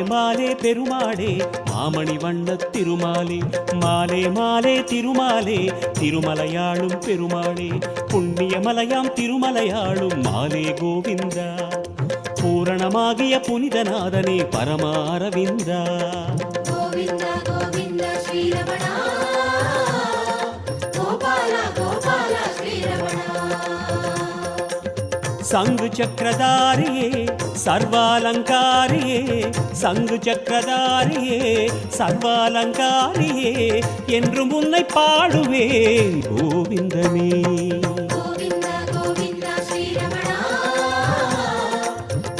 மாலே பெருமாளே மாமணி வண்ண திருமாலே மாலே மாலே திருமாலே திருமலையாளும் பெருமாளே புண்ணியமலையாம் திருமலையாளும் மாலே கோவிந்தா பூரணமாகிய புனிதநாதனே பரமாரவிந்தா கோவிந்தா கோவிந்தா ஸ்ரீரமணா கோபாலா கோபாலா ஸ்ரீரமணா சங்கு சக்கரதாரியே சர்வாலங்காரியே சங்கு சக்கரதாரியே சர்வாலங்காரியே என்றும் உன்னை பாடுவேன் கோவிந்தனே.